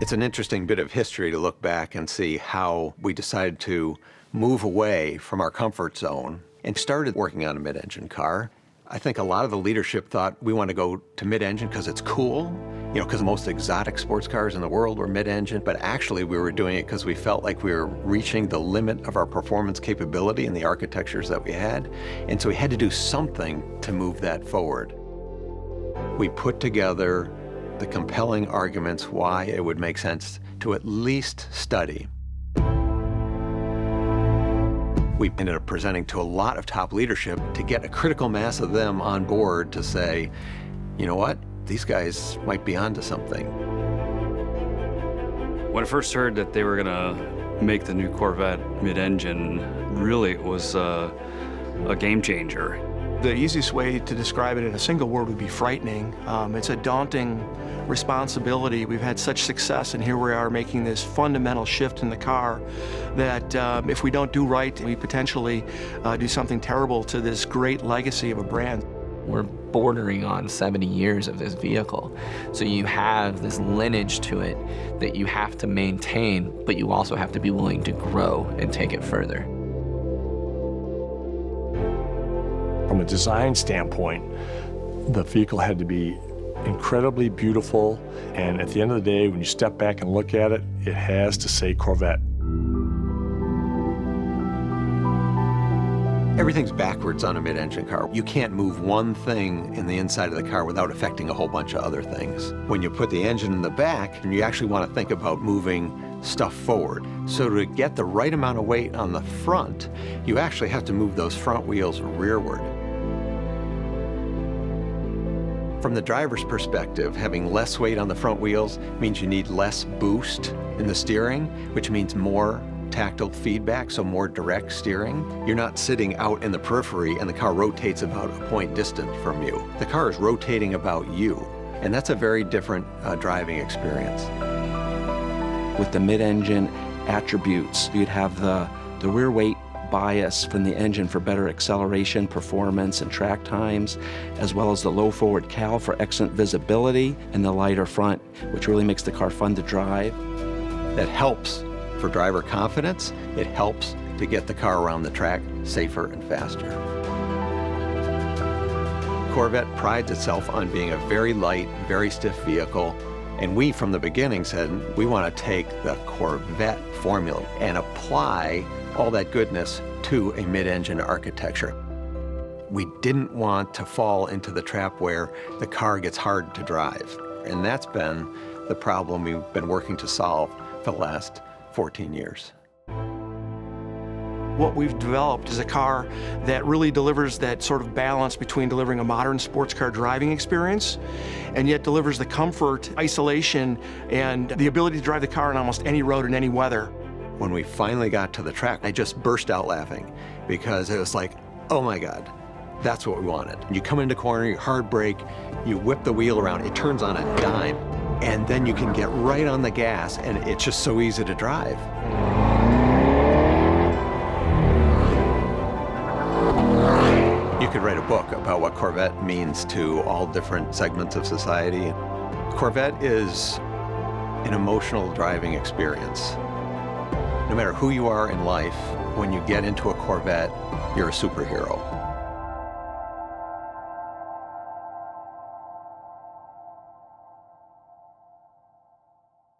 It's an interesting bit of history to look back and see how we decided to move away from our comfort zone and started working on a mid-engine car. I think a lot of the leadership thought we want to go to mid-engine because it's cool, because the most exotic sports cars in the world were mid-engine, but actually we were doing it because we felt like we were reaching the limit of our performance capability in the architectures that we had, and so we had to do something to move that forward. We put together the compelling arguments why it would make sense to at least study. We ended up presenting to a lot of top leadership to get a critical mass of them on board to say, you know what, these guys might be onto something. When I first heard that they were gonna make the new Corvette mid-engine, really it was a game changer. The easiest way to describe it in a single word would be frightening. It's a daunting responsibility. We've had such success, and here we are making this fundamental shift in the car that if we don't do right, we potentially do something terrible to this great legacy of a brand. We're bordering on 70 years of this vehicle. So you have this lineage to it that you have to maintain, but you also have to be willing to grow and take it further. From a design standpoint, the vehicle had to be incredibly beautiful, and at the end of the day, when you step back and look at it, it has to say Corvette. Everything's backwards on a mid-engine car. You can't move one thing in the inside of the car without affecting a whole bunch of other things. When you put the engine in the back, you actually want to think about moving stuff forward. So to get the right amount of weight on the front, you actually have to move those front wheels rearward. From the driver's perspective, having less weight on the front wheels means you need less boost in the steering, which means more tactile feedback, so more direct steering. You're not sitting out in the periphery and the car rotates about a point distant from you. The car is rotating about you, and that's a very different driving experience. With the mid-engine attributes, you'd have the rear weight bias from the engine for better acceleration, performance, and track times, as well as the low forward cowl for excellent visibility, and the lighter front, which really makes the car fun to drive. That helps for driver confidence. It helps to get the car around the track safer and faster. Corvette prides itself on being a very light, very stiff vehicle. And we, from the beginning, said we want to take the Corvette formula and apply all that goodness to a mid-engine architecture. We didn't want to fall into the trap where the car gets hard to drive. And that's been the problem we've been working to solve for the last 14 years. What we've developed is a car that really delivers that sort of balance between delivering a modern sports car driving experience and yet delivers the comfort, isolation, and the ability to drive the car on almost any road in any weather. When we finally got to the track, I just burst out laughing because it was like, oh my God, that's what we wanted. You come into corner, you hard brake, you whip the wheel around, it turns on a dime, and then you can get right on the gas, and it's just so easy to drive. You could write a book about what Corvette means to all different segments of society. Corvette is an emotional driving experience. No matter who you are in life, when you get into a Corvette, you're a superhero.